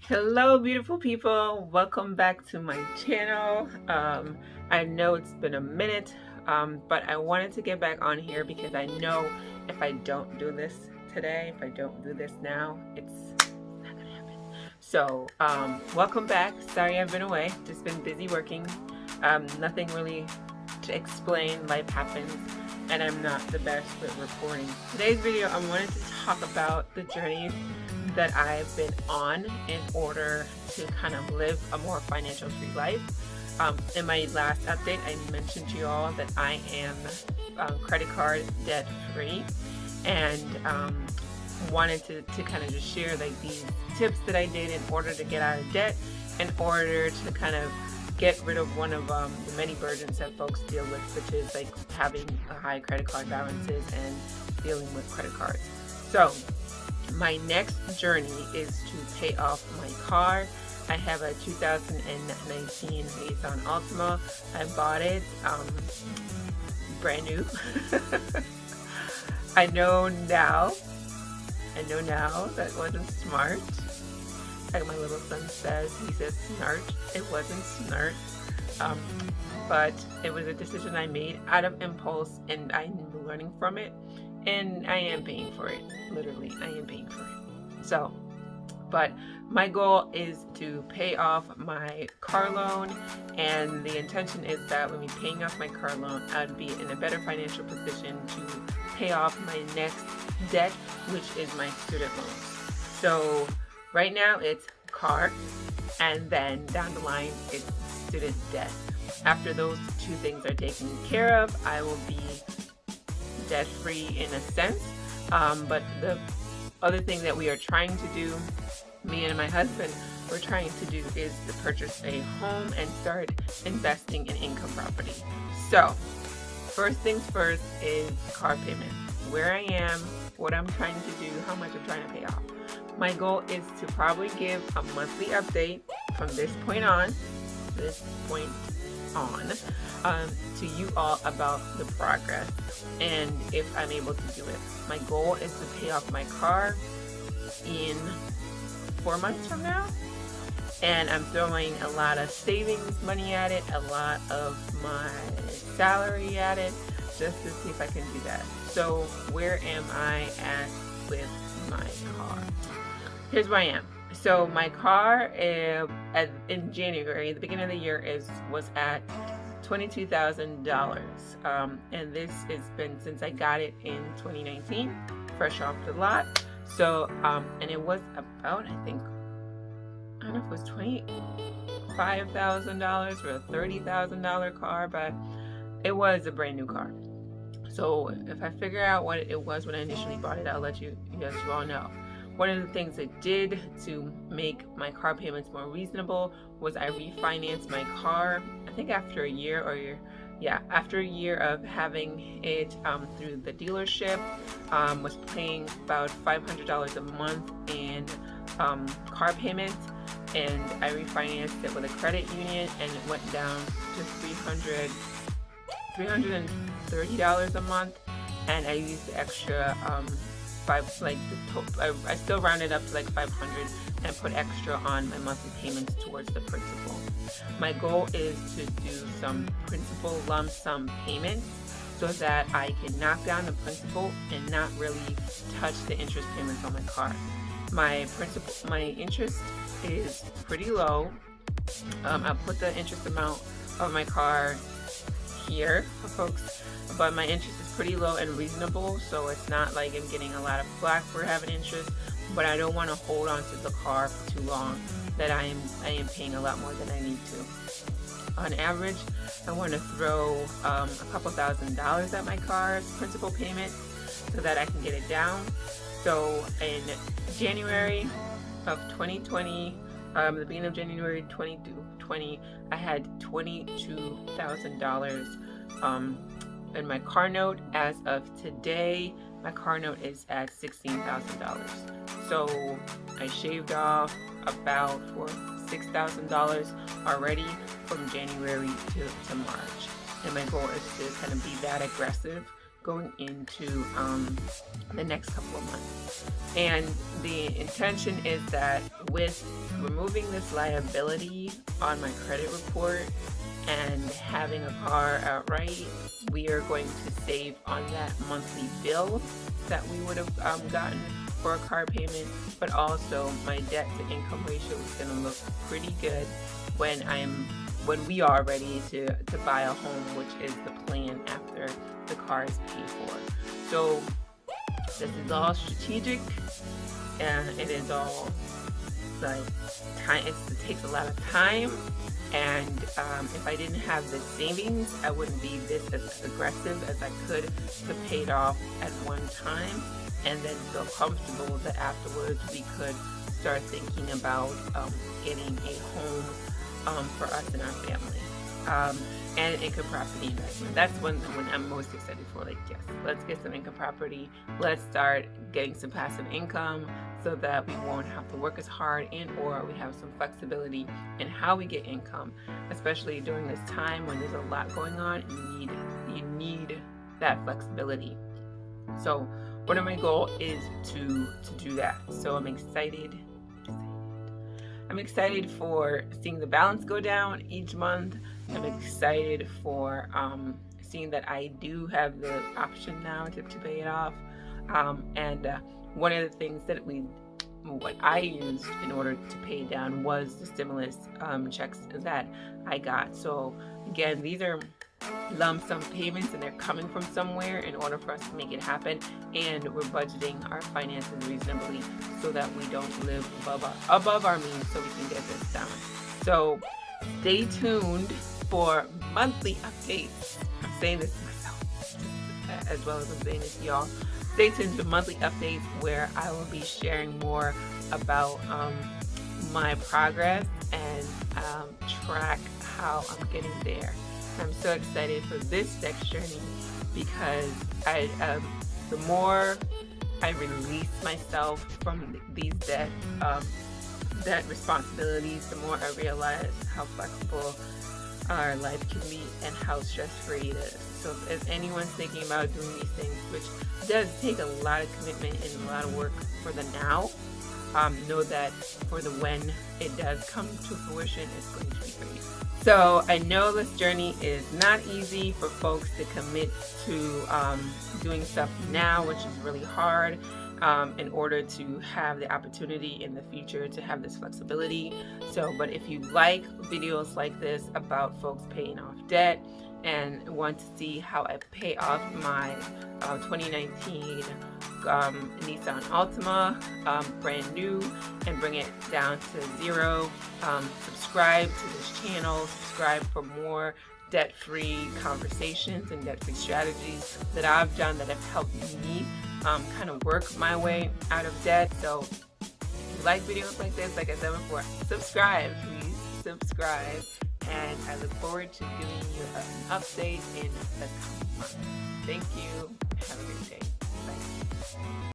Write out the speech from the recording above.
Hello, beautiful people. Welcome back to my channel. I know it's been a minute, but I wanted to get back on here because I know if I don't do this today, if I don't do this now, it's not gonna happen. So, welcome back. Sorry I've been away. Just been busy working. Nothing really to explain. Life happens, and I'm not the best with recording. Today's video, I wanted to talk about the journeys that I've been on in order to kind of live a more financial free life. In my last update, I mentioned to you all that I am credit card debt free, and wanted to kind of just share like these tips that I did in order to get out of debt, in order to kind of get rid of one of the many burdens that folks deal with, which is like having high credit card balances and dealing with credit cards. So my next journey is to pay off my car. I have a 2019 Nissan Altima. I bought it brand new. I know now that wasn't smart. Like my little son says, he says smart. It wasn't smart. But it was a decision I made out of impulse, and I'm learning from it. And I am paying for it. Literally, I am paying for it. So, but my goal is to pay off my car loan, and the intention is that when we're paying off my car loan, I'd be in a better financial position to pay off my next debt, which is my student loans. So right now it's car, and then down the line it's student debt. After those two things are taken care of, I will be debt free in a sense, but the other thing that we are trying to do, me and my husband, we're trying to do is to purchase a home and start investing in income property. So first things first is car payment, where I am, what I'm trying to do, how much I'm trying to pay off. My goal is to probably give a monthly update from this point on to you all about the progress and if I'm able to do it. My goal is to pay off my car in 4 months from now, and I'm throwing a lot of savings money at it, a lot of my salary at it, just to see if I can do that. So where am I at with my car? Here's where I am. So my car in January, the beginning of the year, was at $22,000, and this has been since I got it in 2019, fresh off the lot. So and it was about, I don't know if it was $25,000 for a $30,000 car, but it was a brand new car. So if I figure out what it was when I initially bought it, I'll let you all know. One of the things I did to make my car payments more reasonable was I refinanced my car. I think after a year of having it through the dealership, was paying about $500 a month in car payments, and I refinanced it with a credit union, and it went down to $330 a month, and I used the extra I still rounded up to like 500 and put extra on my monthly payments towards the principal. My goal is to do some principal lump sum payments so that I can knock down the principal and not really touch the interest payments on my car. My interest is pretty low. I'll put the interest amount of my car here for folks, but my interest is pretty low and reasonable, so it's not like I'm getting a lot of flack for having interest, but I don't want to hold on to the car for too long that I am paying a lot more than I need to. On average, I want to throw a couple $1,000s at my car's principal payment so that I can get it down. So in January of 2020, the beginning of January 2020, I had $22,000 in my car note. As of today, my car note is at $16,000. So I shaved off about $6,000 already from January to March. And my goal is to kind of be that aggressive going into the next couple of months. And the intention is that with removing this liability on my credit report and having a car outright, we are going to save on that monthly bill that we would have gotten for a car payment, but also my debt to income ratio is going to look pretty good when we are ready to buy a home, which is the plan after the car is paid for. So this is all strategic, and it is all like time. It takes a lot of time, and if I didn't have the savings, I wouldn't be this as aggressive as I could to pay it off at one time, and then feel comfortable that afterwards we could start thinking about getting a home for us and our family. And income property investment. That's one I'm most excited for. Like, yes, let's get some income property. Let's start getting some passive income so that we won't have to work as hard, and or we have some flexibility in how we get income, especially during this time when there's a lot going on. You need that flexibility. So one of my goals is to do that. So I'm excited. I'm excited for seeing the balance go down each month. I'm excited for seeing that I do have the option now to pay it off. And one of the things that what I used in order to pay it down was the stimulus checks that I got. So again, these are lump sum payments, and they're coming from somewhere in order for us to make it happen, and we're budgeting our finances reasonably so that we don't live above our means, so we can get this done. So stay tuned for monthly updates. I'm saying this to myself as well as I'm saying this to y'all. Stay tuned for monthly updates where I will be sharing more about my progress and track how I'm getting there. I'm so excited for this next journey because the more I release myself from these debt responsibilities, the more I realize how flexible our life can be and how stress-free it is. So if anyone's thinking about doing these things, which does take a lot of commitment and a lot of work for the now, know that for the when it does come to fruition, it's going to be great. So I know this journey is not easy for folks to commit to doing stuff now, which is really hard, in order to have the opportunity in the future to have this flexibility. So, but if you like videos like this about folks paying off debt and want to see how I pay off my 2019 Nissan Altima, brand new, and bring it down to zero, subscribe to this channel, subscribe for more debt-free conversations and debt-free strategies that I've done that have helped me kind of work my way out of debt. So if you like videos like this, like I said before, subscribe, please subscribe, and I look forward to giving you an update in the coming month. Thank you. Have a great day. Bye.